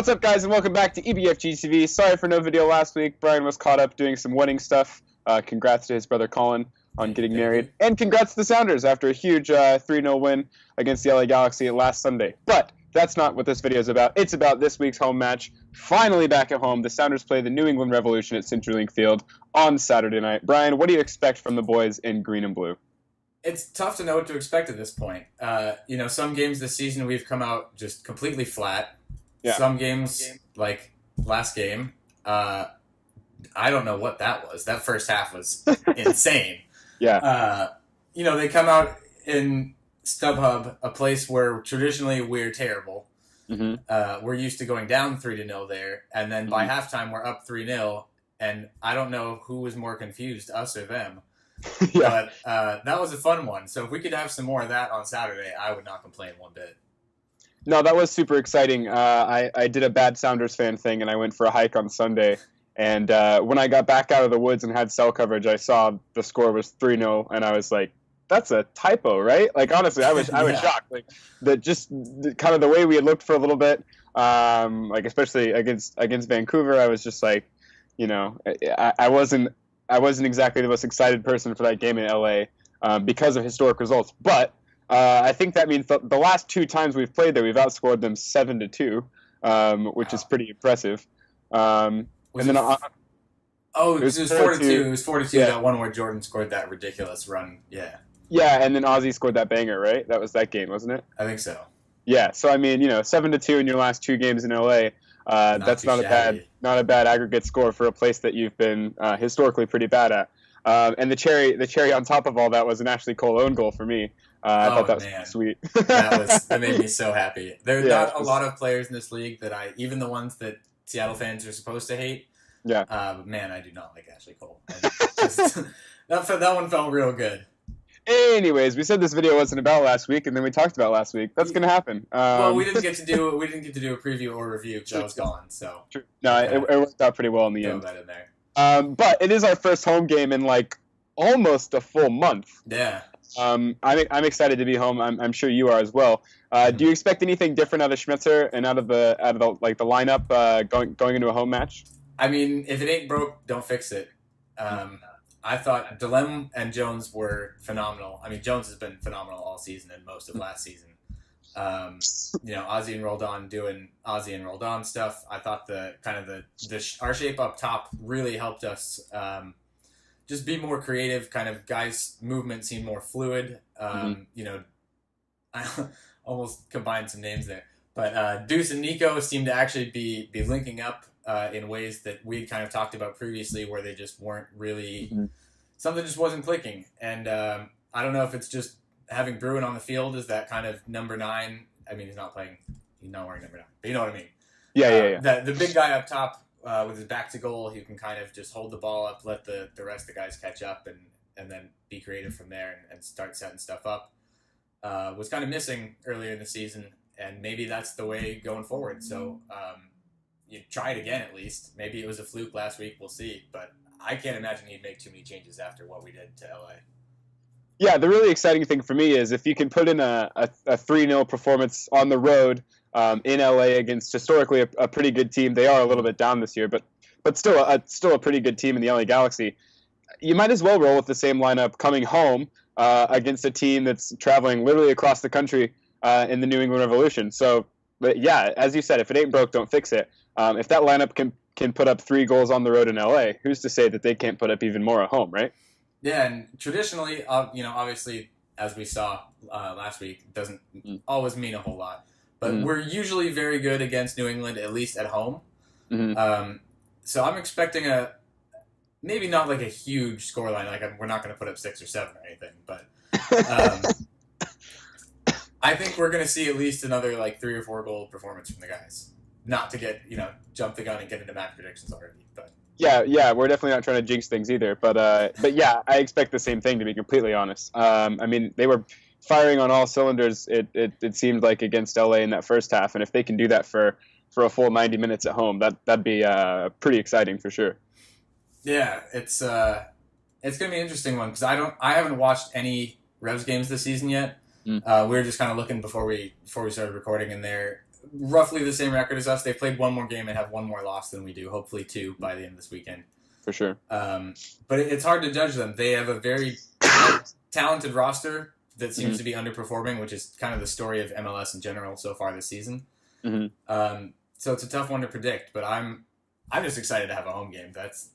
What's up, guys, and welcome back to EBFG TV. Sorry for no video last week. Brian was caught up doing some wedding stuff. Congrats to his brother Colin on getting married. And congrats to the Sounders after a huge 3-0 win against the LA Galaxy last Sunday. But that's not what this video is about. It's about this week's home match. Finally back at home, the Sounders play the New England Revolution at CenturyLink Field on Saturday night. Brian, what do you expect from the boys in green and blue? It's tough to know what to expect at this point. Some games this season we've come out just completely flat. Yeah. Some games, like last game, I don't know what that was. That first half was insane. Yeah. They come out in StubHub, a place where traditionally we're terrible. Mm-hmm. We're used to going down 3-0 there, and then by halftime we're up 3-0, and I don't know who was more confused, us or them. Yeah. But that was a fun one. So if we could have some more of that on Saturday, I would not complain one bit. No, that was super exciting. I did a bad Sounders fan thing, and I went for a hike on Sunday. And when I got back out of the woods and had cell coverage, I saw the score was 3-0, and I was like, "That's a typo, right?" Like, honestly, I was shocked. Like, kind of the way we had looked for a little bit, especially against Vancouver, I was just like, I wasn't exactly the most excited person for that game in LA because of historic results, but. I think that means the last two times we've played there, we've outscored them 7-2, which is pretty impressive. It was 4-2. It was 4-2. Yeah. That one where Jordan scored that ridiculous run. Yeah. Yeah, and then Ozzy scored that banger, right? That was that game, wasn't it? I think so. Yeah. So 7-2 in your last two games in LA. That's not a bad aggregate score for a place that you've been historically pretty bad at. And the cherry on top of all that was an Ashley Cole own goal for me. I thought that was sweet. that made me so happy. There's not a lot of players in this league that even the ones that Seattle fans are supposed to hate. Yeah. But man, I do not like Ashley Cole. That one felt real good. Anyways, we said this video wasn't about last week, and then we talked about last week. That's gonna happen. Well, we didn't get to do a preview or review because I was gone. So no, it worked out pretty well in the end. That in there. But it is our first home game in like almost a full month. Yeah. I'm excited to be home. I'm sure you are as well. Do you expect anything different out of Schmitzer and out of the lineup going into a home match? I mean, if it ain't broke, don't fix it. I thought DeLem and Jones were phenomenal. I mean, Jones has been phenomenal all season and most of last season. Ozzy and Roldan doing Ozzy and Roldan stuff. I thought our shape up top really helped us just be more creative. Kind of guys' movement seemed more fluid. I almost combined some names there, but Deuce and Nico seemed to actually be linking up in ways that we kind of talked about previously, where they just weren't really something just wasn't clicking. And I don't know if it's just having Bruin on the field is that kind of number 9. I mean, he's not wearing number 9, but you know what I mean. Yeah. The big guy up top with his back to goal, he can kind of just hold the ball up, let the rest of the guys catch up, and then be creative from there and start setting stuff up. Was kind of missing earlier in the season, and maybe that's the way going forward. So you try it again at least. Maybe it was a fluke last week. We'll see, but I can't imagine he'd make too many changes after what we did to LA. Yeah, the really exciting thing for me is if you can put in a 3-0 performance on the road in LA against historically a pretty good team. They are a little bit down this year, but still a pretty good team in the LA Galaxy. You might as well roll with the same lineup coming home against a team that's traveling literally across the country in the New England Revolution. So, but yeah, as you said, if it ain't broke, don't fix it. If that lineup can put up 3 goals on the road in LA, who's to say that they can't put up even more at home, right? Yeah, and traditionally, obviously, as we saw last week, it doesn't always mean a whole lot. But we're usually very good against New England, at least at home. Mm-hmm. So I'm expecting maybe not like a huge scoreline, like we're not going to put up 6 or 7 or anything, but I think we're going to see at least another like 3 or 4 goal performance from the guys. Not to get jump the gun and get into match predictions already, but yeah, we're definitely not trying to jinx things either. But yeah, I expect the same thing, to be completely honest. I mean, they were firing on all cylinders. It seemed like against LA in that first half, and if they can do that for a full 90 minutes at home, that'd be pretty exciting for sure. Yeah, it's gonna be an interesting one because I haven't watched any Revs games this season yet. We were just kind of looking before we started recording, and roughly the same record as us. They played one more game and have one more loss than we do. Hopefully 2 by the end of this weekend. For sure. But it's hard to judge them. They have a very talented roster that seems to be underperforming, which is kind of the story of MLS in general so far this season. So it's a tough one to predict, but I'm just excited to have a home game. That's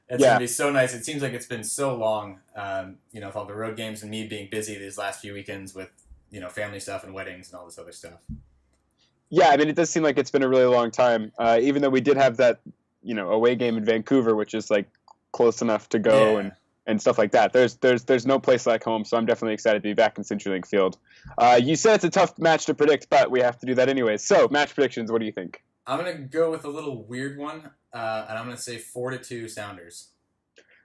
it's gonna be so nice. It seems like it's been so long, with all the road games and me being busy these last few weekends with family stuff and weddings and all this other stuff. Yeah, I mean, it does seem like it's been a really long time. Even though we did have that away game in Vancouver, which is like close enough to go and stuff like that. There's no place like home, so I'm definitely excited to be back in CenturyLink Field. You said it's a tough match to predict, but we have to do that anyways. So, match predictions, what do you think? I'm going to go with a little weird one, and I'm going to say 4-2 Sounders.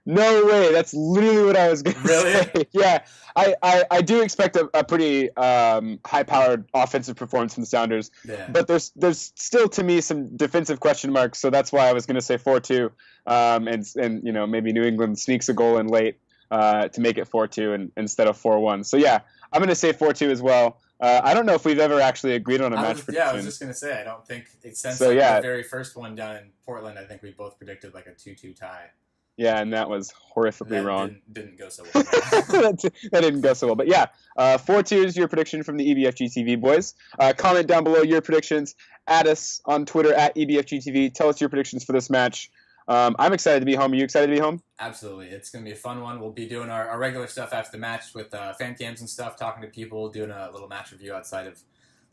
No way, that's literally what I was going to really? say. Yeah, I do expect a pretty high-powered offensive performance from the Sounders, but there's still, to me, some defensive question marks, so that's why I was going to say 4-2, and maybe New England sneaks a goal in late to make it 4-2 instead of 4-1. So yeah, I'm going to say 4-2 as well. I don't know if we've ever actually agreed on a match prediction. Yeah, I was just going to say, I don't think since the very first one down in Portland, I think we both predicted like a 2-2 tie. Yeah, and that was horrifically wrong. Didn't go so well. That didn't go so well. But yeah, 4-2 is your prediction from the EBFG TV boys. Comment down below your predictions. Add us on Twitter at EBFG TV. Tell us your predictions for this match. I'm excited to be home. Are you excited to be home? Absolutely. It's going to be a fun one. We'll be doing our regular stuff after the match with fan cams and stuff, talking to people, doing a little match review outside of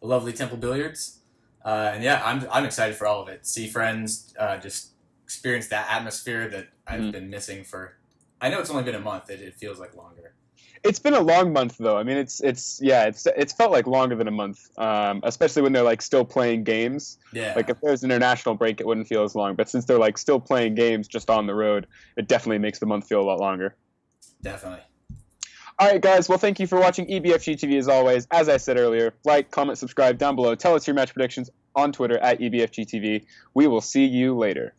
the lovely Temple Billiards. And yeah, I'm excited for all of it. See friends, just experience that atmosphere that I've been missing for. I know it's only been a month. It feels like longer. It's been a long month though. I mean, it's felt like longer than a month, especially when they're like still playing games. Yeah. Like if there's an international break, it wouldn't feel as long. But since they're like still playing games just on the road, it definitely makes the month feel a lot longer. Definitely. All right, guys. Well, thank you for watching EBFG TV as always. As I said earlier, like, comment, subscribe down below. Tell us your match predictions on Twitter at EBFG TV. We will see you later.